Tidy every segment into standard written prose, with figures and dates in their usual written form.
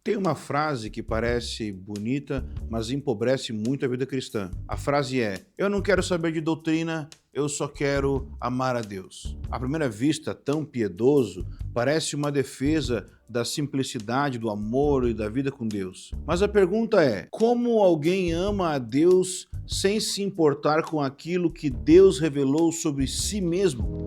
Tem uma frase que parece bonita, mas empobrece muito a vida cristã. A frase é: eu não quero saber de doutrina, eu só quero amar a Deus. À primeira vista, tão piedoso, parece uma defesa da simplicidade, do amor e da vida com Deus. Mas a pergunta é: como alguém ama a Deus sem se importar com aquilo que Deus revelou sobre si mesmo?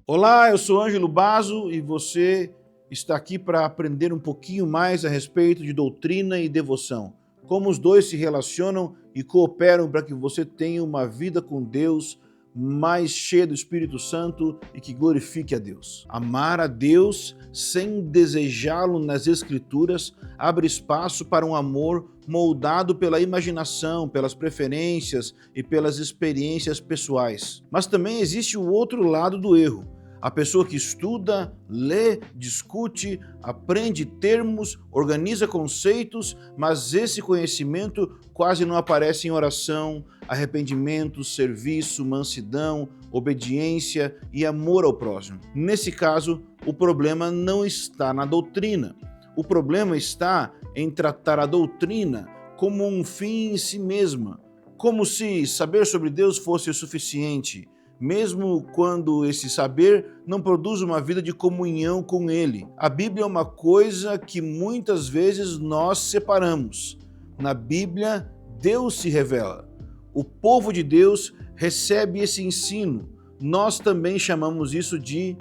Olá, eu sou Ângelo Basso e você está aqui para aprender um pouquinho mais a respeito de doutrina e devoção. Como os dois se relacionam e cooperam para que você tenha uma vida com Deus mais cheia do Espírito Santo e que glorifique a Deus. Amar a Deus sem desejá-lo nas Escrituras abre espaço para um amor moldado pela imaginação, pelas preferências e pelas experiências pessoais. Mas também existe o outro lado do erro. A pessoa que estuda, lê, discute, aprende termos, organiza conceitos, mas esse conhecimento quase não aparece em oração, arrependimento, serviço, mansidão, obediência e amor ao próximo. Nesse caso, o problema não está na doutrina. O problema está em tratar a doutrina como um fim em si mesma, como se saber sobre Deus fosse o suficiente, mesmo quando esse saber não produz uma vida de comunhão com Ele. A Bíblia é uma coisa que muitas vezes nós separamos. Na Bíblia, Deus se revela. O povo de Deus recebe esse ensino. Nós também chamamos isso de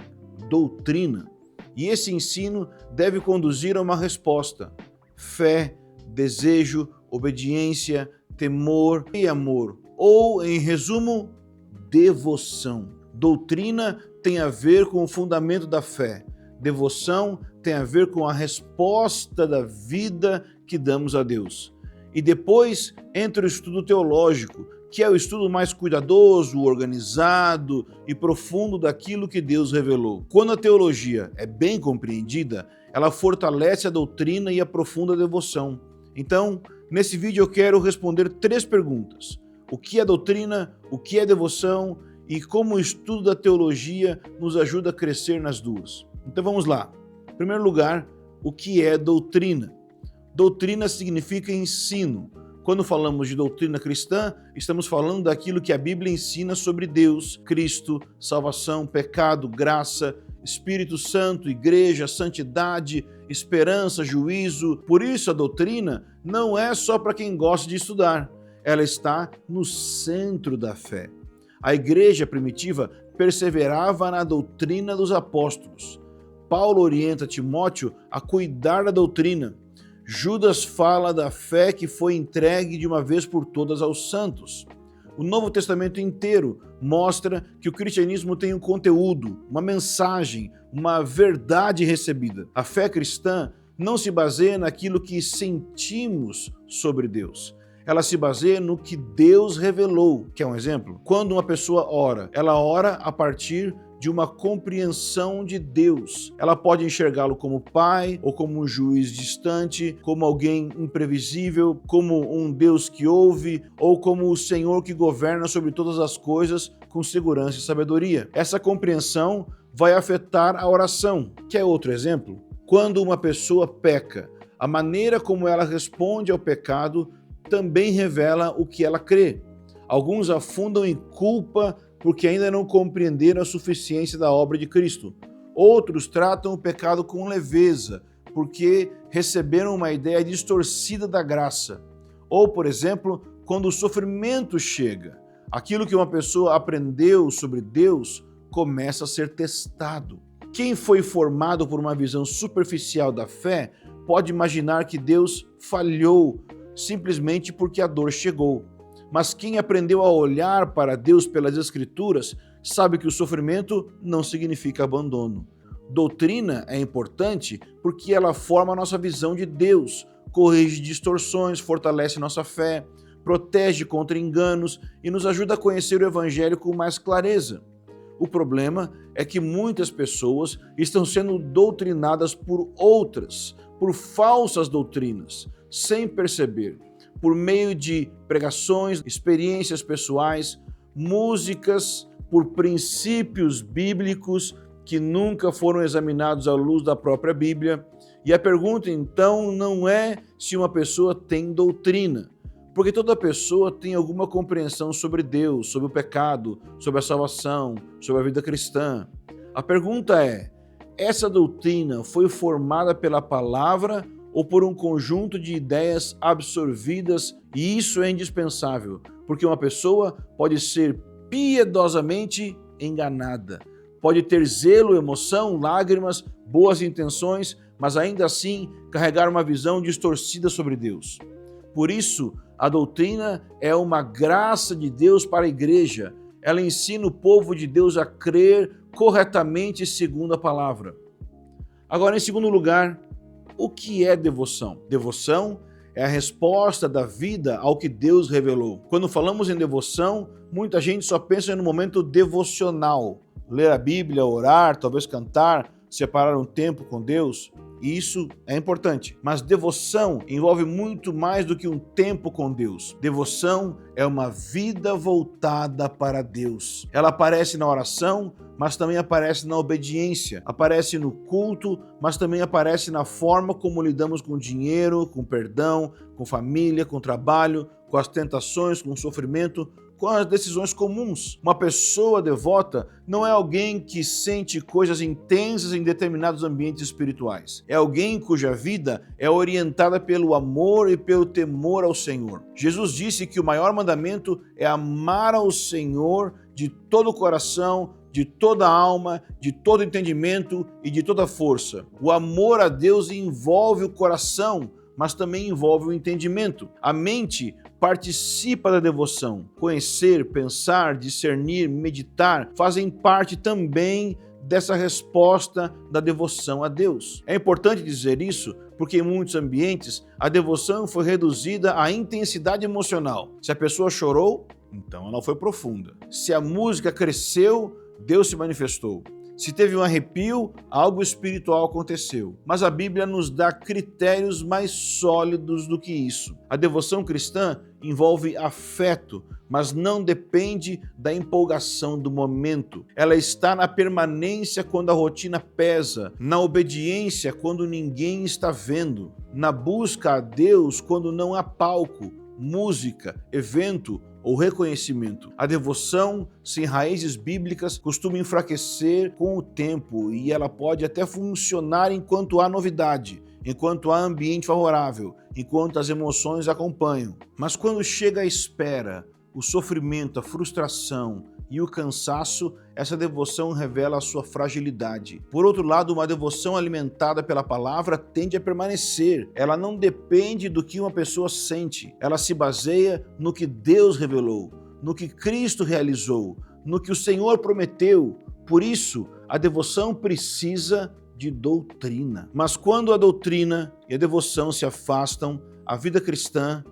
doutrina. E esse ensino deve conduzir a uma resposta: fé, desejo, obediência, temor e amor. Ou, em resumo, devoção. Doutrina tem a ver com o fundamento da fé. Devoção tem a ver com a resposta da vida que damos a Deus. E depois entra o estudo teológico, que é o estudo mais cuidadoso, organizado e profundo daquilo que Deus revelou. Quando a teologia é bem compreendida, ela fortalece a doutrina e aprofunda a devoção. Então, nesse vídeo eu quero responder 3 perguntas. O que é doutrina, o que é devoção e como o estudo da teologia nos ajuda a crescer nas duas. Então vamos lá. Em primeiro lugar, o que é doutrina? Doutrina significa ensino. Quando falamos de doutrina cristã, estamos falando daquilo que a Bíblia ensina sobre Deus, Cristo, salvação, pecado, graça, Espírito Santo, igreja, santidade, esperança, juízo. Por isso a doutrina não é só para quem gosta de estudar. Ela está no centro da fé. A igreja primitiva perseverava na doutrina dos apóstolos. Paulo orienta Timóteo a cuidar da doutrina. Judas fala da fé que foi entregue de uma vez por todas aos santos. O Novo Testamento inteiro mostra que o cristianismo tem um conteúdo, uma mensagem, uma verdade recebida. A fé cristã não se baseia naquilo que sentimos sobre Deus. Ela se baseia no que Deus revelou. Quer um exemplo? Quando uma pessoa ora, ela ora a partir de uma compreensão de Deus. Ela pode enxergá-lo como pai, ou como um juiz distante, como alguém imprevisível, como um Deus que ouve, ou como o Senhor que governa sobre todas as coisas com segurança e sabedoria. Essa compreensão vai afetar a oração. Quer outro exemplo? Quando uma pessoa peca, a maneira como ela responde ao pecado também revela o que ela crê. Alguns afundam em culpa porque ainda não compreenderam a suficiência da obra de Cristo. Outros tratam o pecado com leveza, porque receberam uma ideia distorcida da graça. Ou, por exemplo, quando o sofrimento chega, aquilo que uma pessoa aprendeu sobre Deus começa a ser testado. Quem foi formado por uma visão superficial da fé pode imaginar que Deus falhou simplesmente porque a dor chegou. Mas quem aprendeu a olhar para Deus pelas Escrituras sabe que o sofrimento não significa abandono. Doutrina é importante porque ela forma a nossa visão de Deus, corrige distorções, fortalece nossa fé, protege contra enganos e nos ajuda a conhecer o Evangelho com mais clareza. O problema é que muitas pessoas estão sendo doutrinadas por outras, por falsas doutrinas, sem perceber, por meio de pregações, experiências pessoais, músicas, por princípios bíblicos que nunca foram examinados à luz da própria Bíblia. E a pergunta, então, não é se uma pessoa tem doutrina, porque toda pessoa tem alguma compreensão sobre Deus, sobre o pecado, sobre a salvação, sobre a vida cristã. A pergunta é, essa doutrina foi formada pela palavra ou por um conjunto de ideias absorvidas? E isso é indispensável, porque uma pessoa pode ser piedosamente enganada, pode ter zelo, emoção, lágrimas, boas intenções, mas ainda assim carregar uma visão distorcida sobre Deus. Por isso, a doutrina é uma graça de Deus para a igreja. Ela ensina o povo de Deus a crer corretamente segundo a palavra. Agora, em segundo lugar, o que é devoção? Devoção é a resposta da vida ao que Deus revelou. Quando falamos em devoção, muita gente só pensa no momento devocional. Ler a Bíblia, orar, talvez cantar, separar um tempo com Deus. Isso é importante, mas devoção envolve muito mais do que um tempo com Deus. Devoção é uma vida voltada para Deus. Ela aparece na oração, mas também aparece na obediência, aparece no culto, mas também aparece na forma como lidamos com dinheiro, com perdão, com família, com trabalho, com as tentações, com o sofrimento, com as decisões comuns. Uma pessoa devota não é alguém que sente coisas intensas em determinados ambientes espirituais. É alguém cuja vida é orientada pelo amor e pelo temor ao Senhor. Jesus disse que o maior mandamento é amar ao Senhor de todo o coração, de toda a alma, de todo entendimento e de toda força. O amor a Deus envolve o coração, mas também envolve o entendimento. A mente participa da devoção. Conhecer, pensar, discernir, meditar fazem parte também dessa resposta da devoção a Deus. É importante dizer isso porque em muitos ambientes a devoção foi reduzida à intensidade emocional. Se a pessoa chorou, então ela foi profunda. Se a música cresceu, Deus se manifestou. Se teve um arrepio, algo espiritual aconteceu. Mas a Bíblia nos dá critérios mais sólidos do que isso. A devoção cristã envolve afeto, mas não depende da empolgação do momento. Ela está na permanência quando a rotina pesa, na obediência quando ninguém está vendo, na busca a Deus quando não há palco, música, evento ou reconhecimento. A devoção sem raízes bíblicas costuma enfraquecer com o tempo e ela pode até funcionar enquanto há novidade, enquanto há ambiente favorável, enquanto as emoções acompanham. Mas quando chega a espera, o sofrimento, a frustração e o cansaço, essa devoção revela a sua fragilidade. Por outro lado, uma devoção alimentada pela palavra tende a permanecer. Ela não depende do que uma pessoa sente. Ela se baseia no que Deus revelou, no que Cristo realizou, no que o Senhor prometeu. Por isso, a devoção precisa de doutrina. Mas quando a doutrina e a devoção se afastam, a vida cristã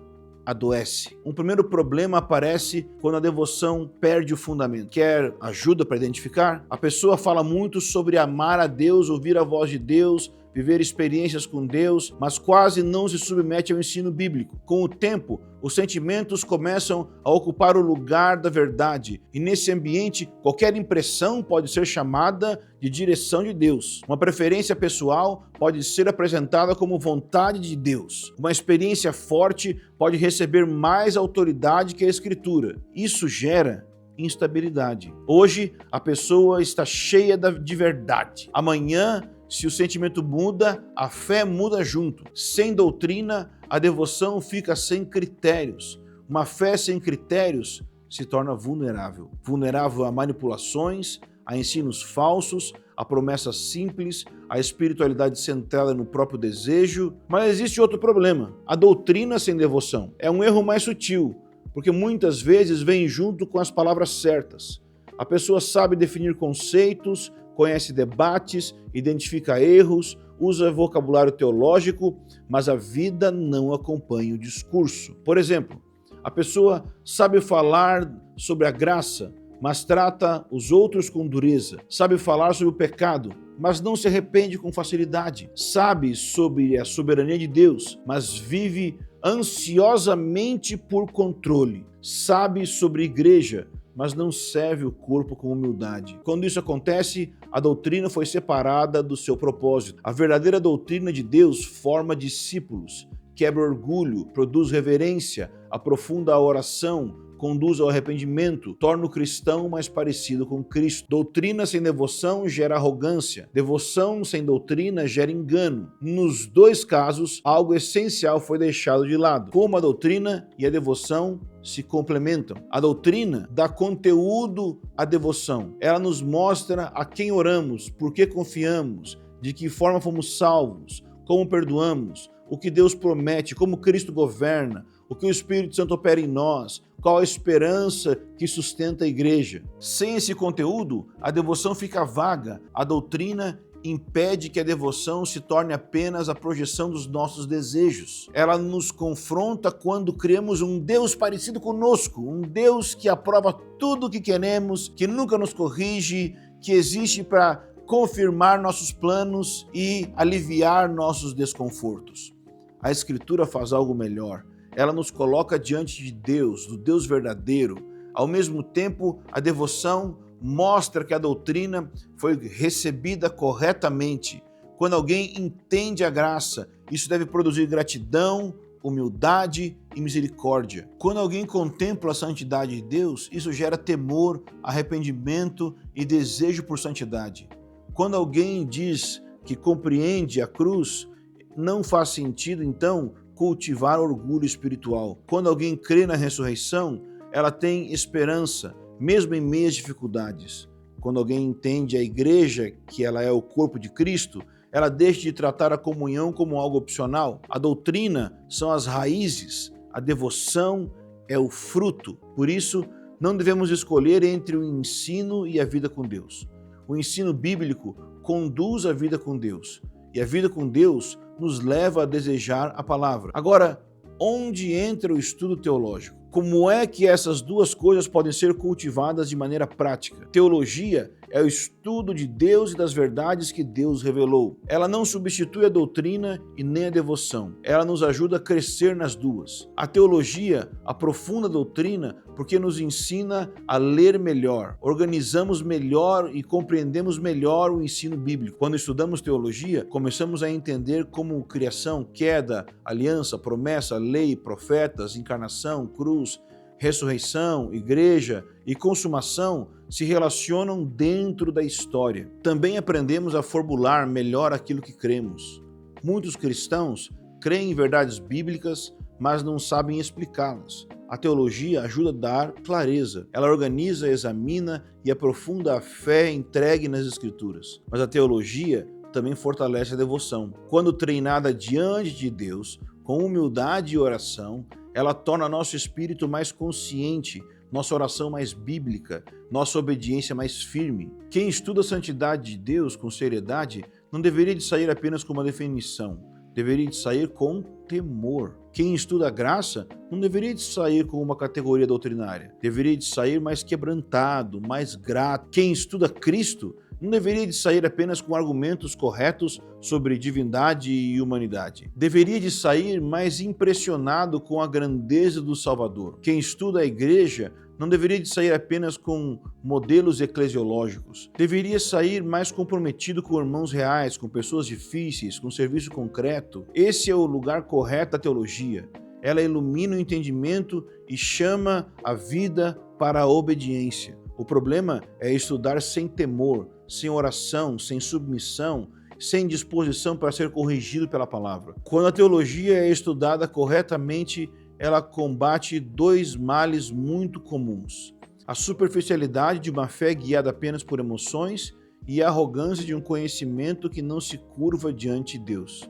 adoece. Um primeiro problema aparece quando a devoção perde o fundamento. Quer ajuda para identificar? A pessoa fala muito sobre amar a Deus, ouvir a voz de Deus, viver experiências com Deus, mas quase não se submete ao ensino bíblico. Com o tempo, os sentimentos começam a ocupar o lugar da verdade, e nesse ambiente, qualquer impressão pode ser chamada de direção de Deus. Uma preferência pessoal pode ser apresentada como vontade de Deus. Uma experiência forte pode receber mais autoridade que a Escritura. Isso gera instabilidade. Hoje, a pessoa está cheia de verdade. Amanhã, se o sentimento muda, a fé muda junto. Sem doutrina, a devoção fica sem critérios. Uma fé sem critérios se torna vulnerável. Vulnerável a manipulações, a ensinos falsos, a promessas simples, a espiritualidade centrada no próprio desejo. Mas existe outro problema. A doutrina sem devoção é um erro mais sutil, porque muitas vezes vem junto com as palavras certas. A pessoa sabe definir conceitos, conhece debates, identifica erros, usa vocabulário teológico, mas a vida não acompanha o discurso. Por exemplo, a pessoa sabe falar sobre a graça, mas trata os outros com dureza. Sabe falar sobre o pecado, mas não se arrepende com facilidade. Sabe sobre a soberania de Deus, mas vive ansiosamente por controle. Sabe sobre igreja, mas não serve o corpo com humildade. Quando isso acontece, a doutrina foi separada do seu propósito. A verdadeira doutrina de Deus forma discípulos, quebra orgulho, produz reverência, aprofunda a oração, conduz ao arrependimento, torna o cristão mais parecido com Cristo. Doutrina sem devoção gera arrogância. Devoção sem doutrina gera engano. Nos dois casos, algo essencial foi deixado de lado. Como a doutrina e a devoção se complementam. A doutrina dá conteúdo à devoção. Ela nos mostra a quem oramos, por que confiamos, de que forma fomos salvos, como perdoamos, o que Deus promete, como Cristo governa, o que o Espírito Santo opera em nós, qual a esperança que sustenta a igreja. Sem esse conteúdo, a devoção fica vaga. A doutrina impede que a devoção se torne apenas a projeção dos nossos desejos. Ela nos confronta quando criamos um Deus parecido conosco, um Deus que aprova tudo o que queremos, que nunca nos corrige, que existe para confirmar nossos planos e aliviar nossos desconfortos. A Escritura faz algo melhor. Ela nos coloca diante de Deus, do Deus verdadeiro. Ao mesmo tempo, a devoção mostra que a doutrina foi recebida corretamente. Quando alguém entende a graça, isso deve produzir gratidão, humildade e misericórdia. Quando alguém contempla a santidade de Deus, isso gera temor, arrependimento e desejo por santidade. Quando alguém diz que compreende a cruz, não faz sentido, então, cultivar orgulho espiritual. Quando alguém crê na ressurreição, ela tem esperança, mesmo em meio às dificuldades. Quando alguém entende a igreja, que ela é o corpo de Cristo, ela deixa de tratar a comunhão como algo opcional. A doutrina são as raízes, a devoção é o fruto. Por isso, não devemos escolher entre o ensino e a vida com Deus. O ensino bíblico conduz a vida com Deus, e a vida com Deus nos leva a desejar a palavra. Agora, onde entra o estudo teológico? Como é que essas duas coisas podem ser cultivadas de maneira prática? Teologia é o estudo de Deus e das verdades que Deus revelou. Ela não substitui a doutrina e nem a devoção. Ela nos ajuda a crescer nas duas. A teologia aprofunda a doutrina porque nos ensina a ler melhor. Organizamos melhor e compreendemos melhor o ensino bíblico. Quando estudamos teologia, começamos a entender como criação, queda, aliança, promessa, lei, profetas, encarnação, cruz, ressurreição, igreja e consumação se relacionam dentro da história. Também aprendemos a formular melhor aquilo que cremos. Muitos cristãos creem em verdades bíblicas, mas não sabem explicá-las. A teologia ajuda a dar clareza. Ela organiza, examina e aprofunda a fé entregue nas Escrituras. Mas a teologia também fortalece a devoção. Quando treinada diante de Deus, com humildade e oração, ela torna nosso espírito mais consciente, nossa oração mais bíblica, nossa obediência mais firme. Quem estuda a santidade de Deus com seriedade não deveria de sair apenas com uma definição, deveria de sair com temor. Quem estuda a graça não deveria de sair com uma categoria doutrinária, deveria de sair mais quebrantado, mais grato. Quem estuda Cristo não deveria de sair apenas com argumentos corretos sobre divindade e humanidade. Deveria de sair mais impressionado com a grandeza do Salvador. Quem estuda a igreja não deveria de sair apenas com modelos eclesiológicos. Deveria sair mais comprometido com irmãos reais, com pessoas difíceis, com serviço concreto. Esse é o lugar correto da teologia. Ela ilumina o entendimento e chama a vida para a obediência. O problema é estudar sem temor, sem oração, sem submissão, sem disposição para ser corrigido pela palavra. Quando a teologia é estudada corretamente, ela combate dois males muito comuns: a superficialidade de uma fé guiada apenas por emoções e a arrogância de um conhecimento que não se curva diante de Deus.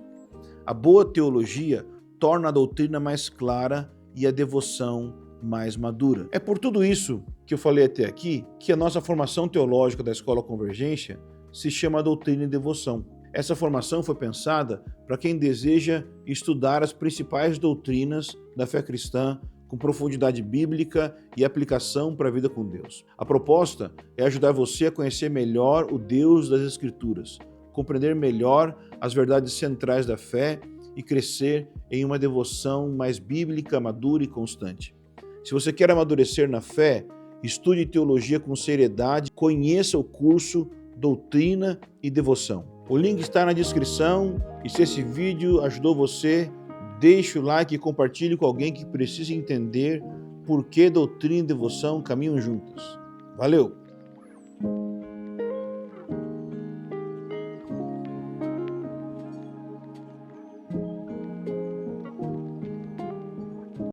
A boa teologia torna a doutrina mais clara e a devoção mais madura. É por tudo isso que eu falei até aqui que a nossa formação teológica da Escola Convergência se chama Doutrina e Devoção. Essa formação foi pensada para quem deseja estudar as principais doutrinas da fé cristã com profundidade bíblica e aplicação para a vida com Deus. A proposta é ajudar você a conhecer melhor o Deus das Escrituras, compreender melhor as verdades centrais da fé e crescer em uma devoção mais bíblica, madura e constante. Se você quer amadurecer na fé estude teologia com seriedade, conheça o curso Doutrina e Devoção. O link está na descrição e se esse vídeo ajudou você, deixe o like e compartilhe com alguém que precisa entender por que doutrina e devoção caminham juntas. Valeu!